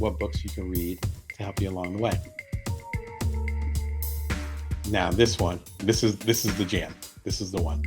what books you can read to help you along the way. Now, this is the jam. This is the one.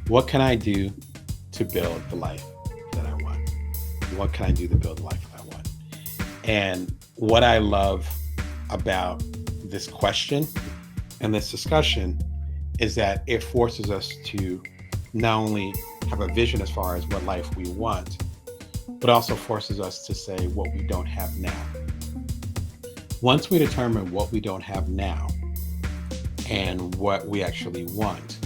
What can I do to build the life that I want? What can I do to build the life that I want? And what I love about this question and this discussion is that it forces us to not only have a vision as far as what life we want, but also forces us to say what we don't have now. Once we determine what we don't have now and what we actually want,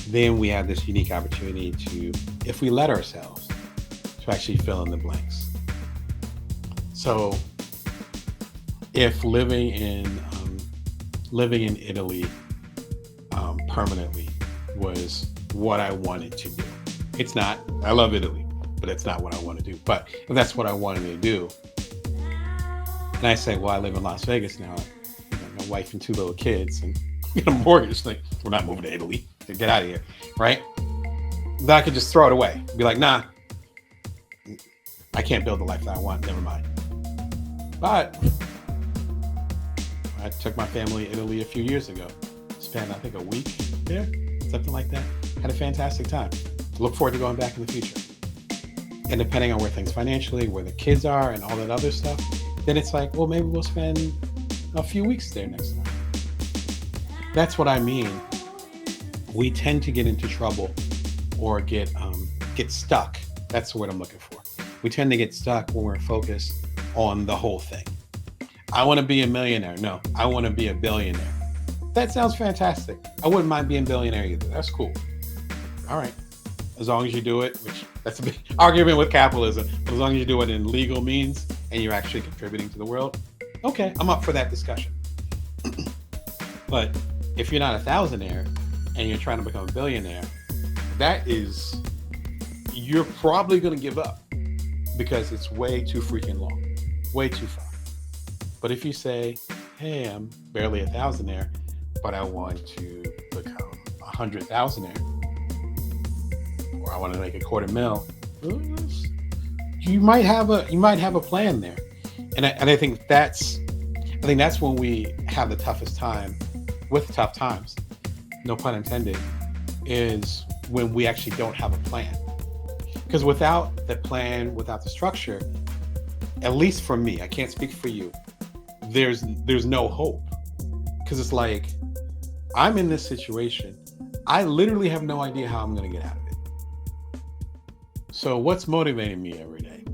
then we have this unique opportunity to, if we let ourselves, to actually fill in the blanks. So if living in Italy permanently was what I wanted to do, it's not. I love Italy, but it's not what I want to do. But if that's what I wanted to do, and I say, well, I live in Las Vegas now, my wife and 2 little kids, and get a mortgage, like, we're not moving to Italy, to get out of here, right? Then I could just throw it away, be like, nah, I can't build the life that I want, never mind. But I took my family to Italy a few years ago, spent, I think, a week there, something like that. Had a fantastic time. Look forward to going back in the future. And depending on where things financially, where the kids are and all that other stuff, then it's like, well, maybe we'll spend a few weeks there next time. That's what I mean. We tend to get into trouble or get stuck. That's the word I'm looking for. We tend to get stuck when we're focused on the whole thing. I want to be a millionaire. No, I want to be a billionaire. That sounds fantastic. I wouldn't mind being a billionaire either. That's cool. All right. As long as you do it, which that's a big argument with capitalism, but as long as you do it in legal means and you're actually contributing to the world, okay, I'm up for that discussion. But if you're not a thousandaire and you're trying to become a billionaire, you're probably going to give up because it's way too freaking long, way too far. But if you say, hey, I'm barely a thousandaire, but I want to become 100,000aire, or I want to make $250,000, you might have a plan there. And I think that's when we have the toughest time with tough times, no pun intended, is when we actually don't have a plan. Because without the plan, without the structure, at least for me, I can't speak for you, there's no hope. Because it's like, I'm in this situation. I literally have no idea how I'm going to get out of it. So what's motivating me every day?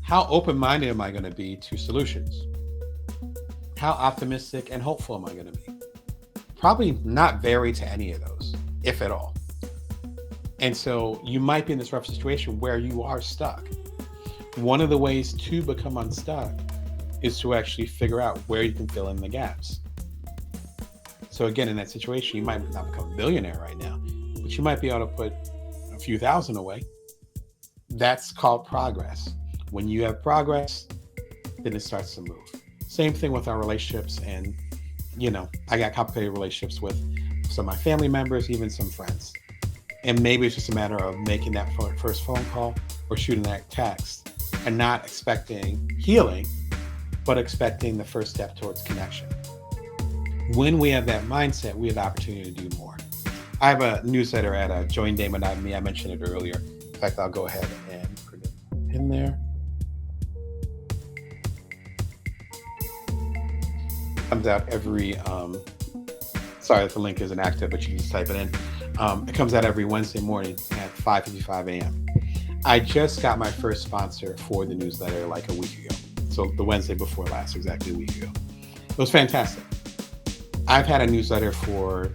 How open-minded am I going to be to solutions? How optimistic and hopeful am I going to be? Probably not very to any of those, if at all. And so you might be in this rough situation where you are stuck. One of the ways to become unstuck is to actually figure out where you can fill in the gaps. So again, in that situation, you might not become a billionaire right now, but you might be able to put a few thousand away. That's called progress. When you have progress, then it starts to move. Same thing with our relationships. And, I got complicated relationships with some of my family members, even some friends. And maybe it's just a matter of making that first phone call or shooting that text and not expecting healing, but expecting the first step towards connection. When we have that mindset, we have the opportunity to do more. I have a newsletter at joindamon.me. I mentioned it earlier. In fact, I'll go ahead and put it in there. It comes out every, sorry if the link isn't active, but you can just type it in. It comes out every Wednesday morning at 5:55 a.m. I just got my first sponsor for the newsletter like a week ago. So the Wednesday before last, exactly a week ago. It was fantastic. I've had a newsletter for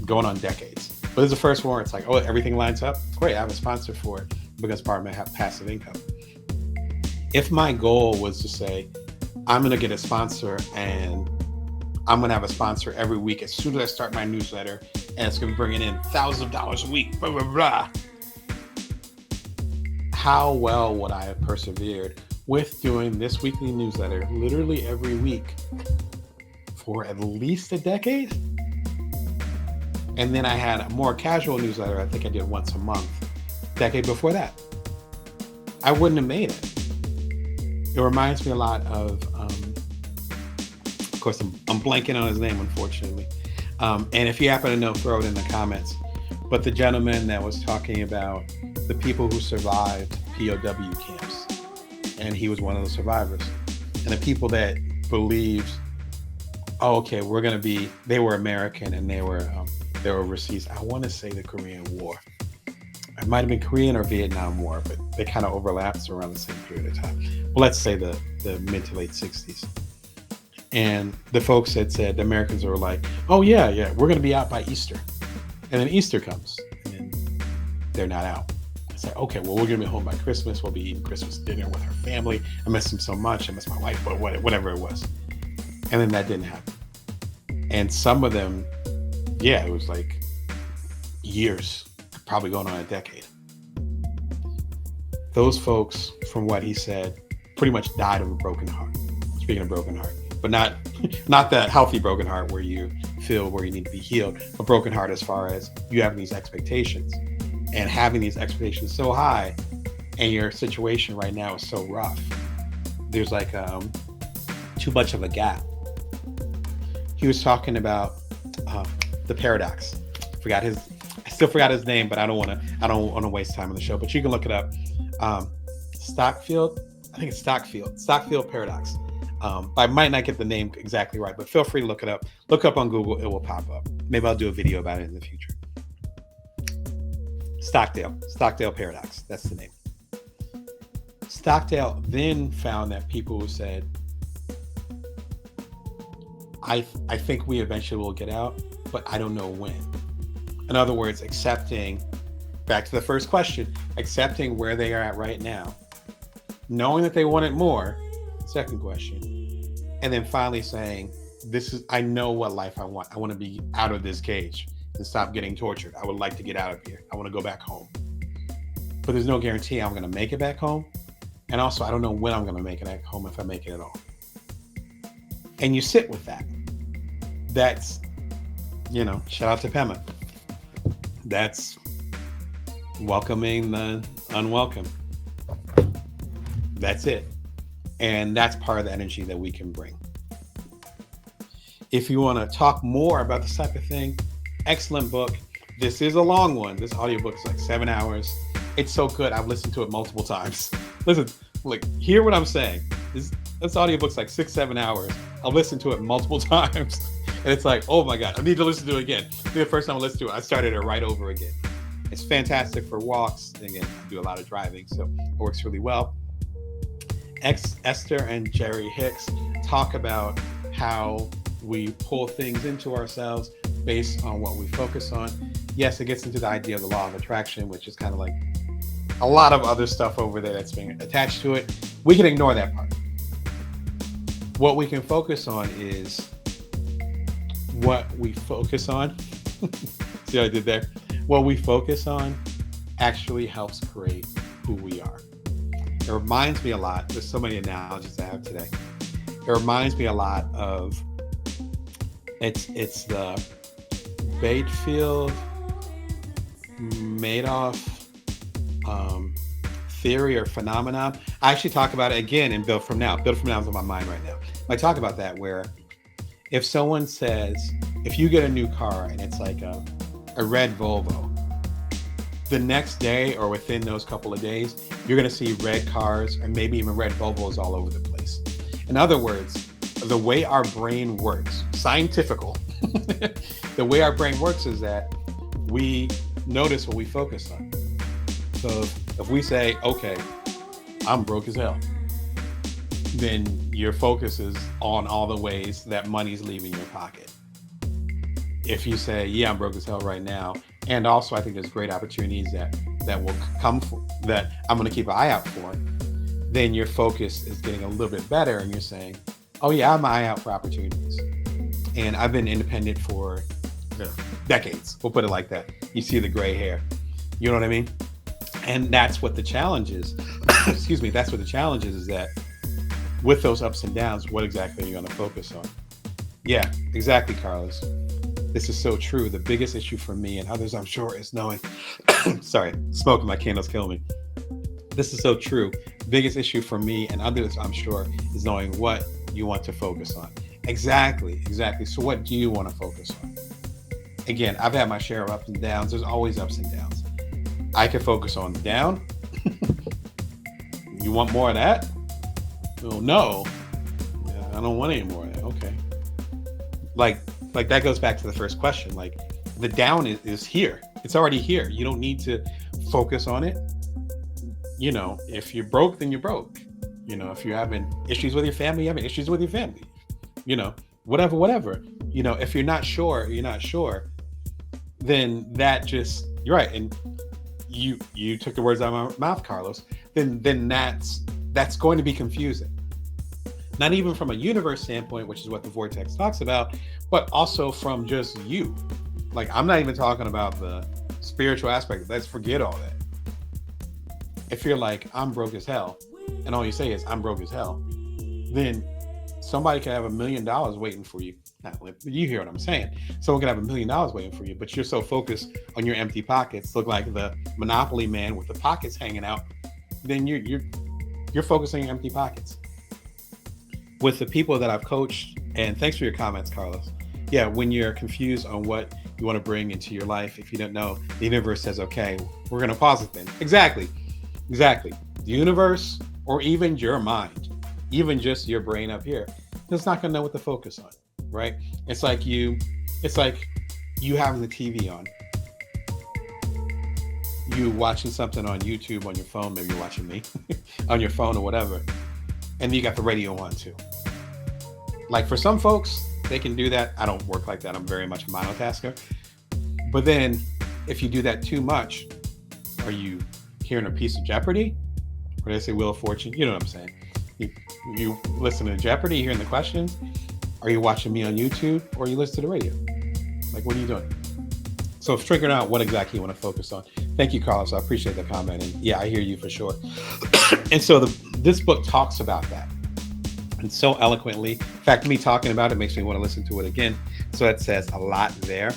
going on decades. But this is the first one where it's like, oh, everything lines up. Great, I have a sponsor for it because part of my passive income. If my goal was to say, I'm going to get a sponsor and I'm going to have a sponsor every week as soon as I start my newsletter, and it's going to be bringing in $1,000 a week, blah, blah, blah. How well would I have persevered with doing this weekly newsletter literally every week for at least a decade? And then I had a more casual newsletter, I think I did once a month, decade before that. I wouldn't have made it. It reminds me a lot of course, I'm blanking on his name, unfortunately. And if you happen to know, throw it in the comments. But the gentleman that was talking about the people who survived POW camps, and he was one of the survivors, and the people that believed, oh, okay, they were American and they were overseas. I want to say the Korean War. It might have been Korean or Vietnam War, but they kind of overlapped around the same period of time. Well, let's say the mid to late 60s. And the folks had said, the Americans were like, oh yeah, we're going to be out by Easter. And then Easter comes and they're not out. It's like, okay, well, we're going to be home by Christmas. We'll be eating Christmas dinner with our family. I miss them so much. I miss my wife, but whatever it was. And then that didn't happen. And some of them, it was like years, probably going on a decade. Those folks, from what he said, pretty much died of a broken heart. Speaking of broken heart, but not that healthy broken heart where you feel where you need to be healed, a broken heart as far as you having these expectations and having these expectations so high, and your situation right now is so rough. There's like too much of a gap. He was talking about the paradox. I still forgot his name, but I don't want to waste time on the show. But you can look it up. Stockfield paradox. I might not get the name exactly right, but feel free to look it up. Look up on Google, it will pop up. Maybe I'll do a video about it in the future. Stockdale paradox. That's the name. Stockdale then found that people who said, I think we eventually will get out, but I don't know when. In other words, back to the first question, accepting where they are at right now, knowing that they wanted more, second question, and then finally saying, I know what life I want. I want to be out of this cage and stop getting tortured. I would like to get out of here. I want to go back home. But there's no guarantee I'm going to make it back home. And also, I don't know when I'm going to make it back home, if I make it at all. And you sit with that. That's, shout out to Pema. That's welcoming the unwelcome. That's it. And that's part of the energy that we can bring. If you want to talk more about this type of thing, excellent book. This is a long one. This audiobook is like 7 hours. It's so good. I've listened to it multiple times. Listen, hear what I'm saying. This audiobook's like 6-7 hours. I've listened to it multiple times. And it's like, oh my God, I need to listen to it again. The first time I listened to it, I started it right over again. It's fantastic for walks. Again, I do a lot of driving, so it works really well. Esther and Jerry Hicks talk about how we pull things into ourselves based on what we focus on. Yes, it gets into the idea of the law of attraction, which is kind of like a lot of other stuff over there that's being attached to it. We can ignore that part. What we can focus on is what we focus on. See what I did there? What we focus on actually helps create who we are. It reminds me a lot, there's so many analogies I have today. It reminds me a lot of, it's the Batefield Madoff theory or phenomenon. I actually talk about it again in Build From Now. Build From Now is on my mind right now. I talk about that where if someone says, if you get a new car and it's like a red Volvo, the next day or within those couple of days, you're going to see red cars and maybe even red Volvos all over the place. In other words, the way our brain works, scientifical, the way our brain works is that we notice what we focus on. So if we say, okay, I'm broke as hell, then your focus is on all the ways that money's leaving your pocket. If you say, yeah, I'm broke as hell right now, and also I think there's great opportunities that will come for, that I'm going to keep an eye out for, then your focus is getting a little bit better and you're saying, oh yeah, I'm an eye out for opportunities. And I've been independent for decades. We'll put it like that. You see the gray hair. You know what I mean? And that's what the challenge is. Excuse me. That's what the challenge is that with those ups and downs, what exactly are you going to focus on? Yeah, exactly, Carlos. This is so true. The biggest issue for me and others, I'm sure, is knowing, sorry, smoking my candles kill me. This is so true. Biggest issue for me and others, I'm sure, is knowing what you want to focus on. Exactly. So what do you want to focus on? Again, I've had my share of ups and downs. There's always ups and downs. I can focus on the down. You want more of that? Well, no. I don't want any more of that. Okay. Like that goes back to the first question. Like, the down is here. It's already here. You don't need to focus on it. You know, if you're broke, then you're broke. You know, if you're having issues with your family, you're having issues with your family. You know, whatever. You know, if you're not sure, then that just, you're right. And you took the words out of my mouth, Carlos. Then that's going to be confusing. Not even from a universe standpoint, which is what the vortex talks about, but also from just you. Like, I'm not even talking about the spiritual aspect. Let's forget all that. If you're like, I'm broke as hell, and all you say is, I'm broke as hell, then somebody could have $1 million waiting for you. You hear what I'm saying? Someone could have $1 million waiting for you, but you're so focused on your empty pockets, look like the Monopoly man with the pockets hanging out, then you're focused on your empty pockets. With the people that I've coached, and thanks for your comments, Carlos. Yeah, when you're confused on what you want to bring into your life, if you don't know, the universe says, okay, we're going to pause it then. Exactly. The universe, or even your mind, even just your brain up here, it's not going to know what to focus on, right? It's like you having the TV on, you watching something on YouTube on your phone, maybe you're watching me on your phone or whatever, and you got the radio on too. Like, for some folks, they can do that. I don't work like that. I'm very much a monotasker. But then if you do that too much, are you hearing a piece of Jeopardy? Or they say Wheel of Fortune? You know what I'm saying? You listen to Jeopardy, hearing the questions? Are you watching me on YouTube, or you listen to the radio? Like, what are you doing? So figuring out what exactly you want to focus on. Thank you, Carlos. I appreciate the comment. And yeah, I hear you for sure. And so this book talks about that. And so eloquently. In fact, me talking about it makes me want to listen to it again. So it says a lot there.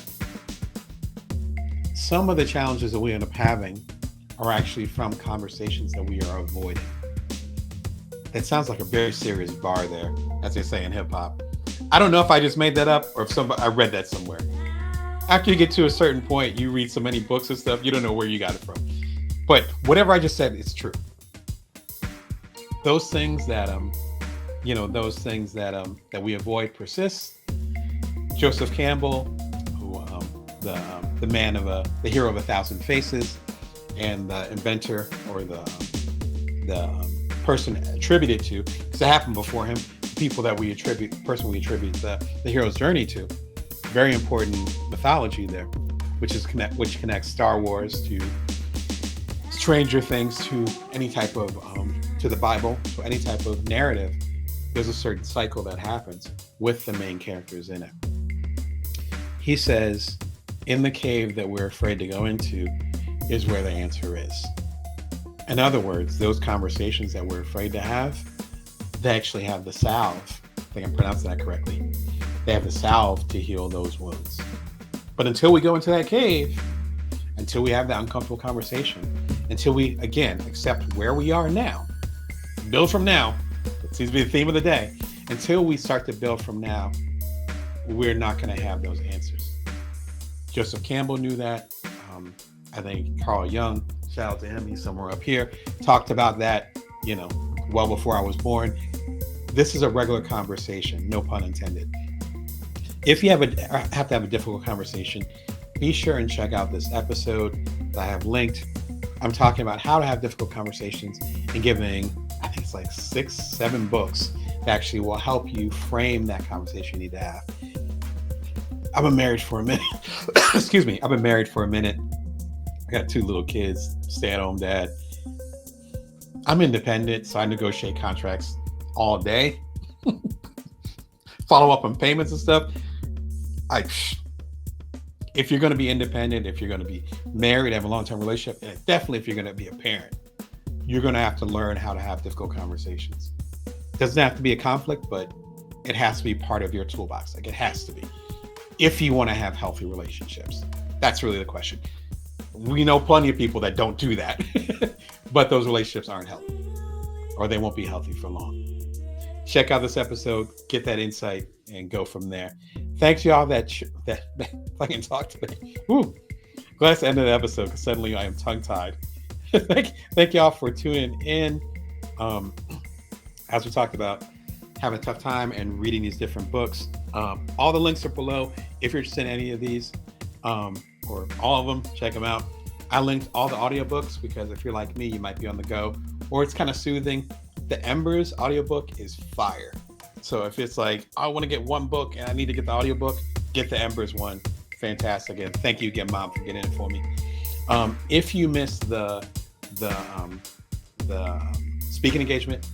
Some of the challenges that we end up having are actually from conversations that we are avoiding. That sounds like a very serious bar there, as they say in hip hop. I don't know if I just made that up or if I read that somewhere. After you get to a certain point, you read so many books and stuff, you don't know where you got it from. But whatever I just said is true. Those things that that we avoid persist. Joseph Campbell, who the man of the hero of 1,000 faces, and the inventor, or the person attributed to, because it happened before him, the person we attribute the hero's journey to. Very important mythology there, which connects Star Wars to Stranger Things, to any type of to the Bible, so any type of narrative. There's a certain cycle that happens with the main characters in it. He says, in the cave that we're afraid to go into is where the answer is. In other words, those conversations that we're afraid to have, they actually have the salve. I think I'm pronouncing that correctly. They have the salve to heal those wounds. But until we go into that cave, until we have that uncomfortable conversation, until we, again, accept where we are now, build from now, it seems to be the theme of the day, until we start to build from now, we're not going to have those answers. Joseph Campbell knew that. I think Carl Jung, shout out to him, he's somewhere up here, talked about that, well before I was born. This is a regular conversation, no pun intended. If you have to have a difficult conversation, be sure and check out this episode that I have linked. I'm talking about how to have difficult conversations and giving, I think it's like 6-7 books that actually will help you frame that conversation you need to have. I've been married for a minute. Excuse me. I've been married for a minute. I got 2 little kids, stay-at-home dad. I'm independent, so I negotiate contracts all day. Follow up on payments and stuff. If you're going to be independent, if you're going to be married, have a long-term relationship, and definitely if you're going to be a parent, you're going to have to learn how to have difficult conversations. It doesn't have to be a conflict, but it has to be part of your toolbox. Like, it has to be. If you want to have healthy relationships. That's really the question. We know plenty of people that don't do that, but those relationships aren't healthy. or they won't be healthy for long. Check out this episode, get that insight, and go from there. Thanks, y'all, that fucking talk today. Woo. Glad to end the episode because suddenly I am tongue-tied. thank y'all for tuning in. As we talked about, having a tough time and reading these different books. All the links are below. If you're interested in any of these, or all of them, check them out. I linked all the audiobooks because if you're like me, you might be on the go, or it's kind of soothing. The Embers audiobook is fire. So if it's like, I want to get one book and I need to get the audiobook, get the Embers one. Fantastic. And thank you again, Mom, for getting it for me. If you missed the speaking engagement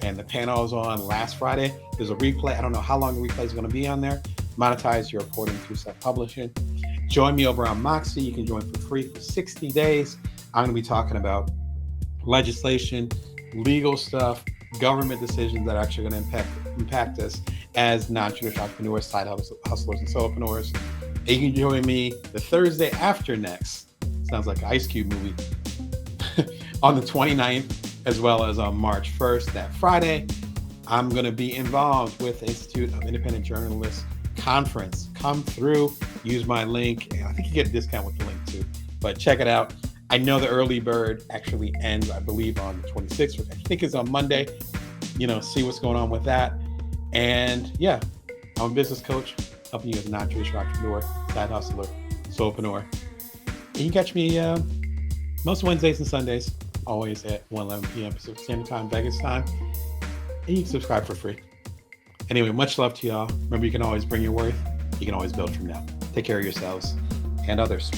and the panel was on last Friday, there's a replay. I don't know how long the replay is going to be on there. Monetize your reporting through self-publishing. Join me over on Moxie. You can join for free for 60 days. I'm going to be talking about legislation, legal stuff, government decisions that are actually going to impact us as non-traditional entrepreneurs, side hustlers, and solopreneurs. And you can join me the Thursday after next. Sounds like an Ice Cube movie. On the 29th, as well as on March 1st, that Friday, I'm going to be involved with the Institute of Independent Journalists conference. Come through, use my link. I think you get a discount with the link too, but check it out. I know the early bird actually ends, I believe, on the 26th, which I think is on Monday. See what's going on with that. And yeah, I'm a business coach, helping you as a non-traditional entrepreneur, side hustler, solopreneur. And you can catch me most Wednesdays and Sundays, always at 1:11 p.m. Pacific Standard Time, Vegas time. And you can subscribe for free. Anyway, much love to y'all. Remember, you can always bring your worth. You can always build from now. Take care of yourselves and others.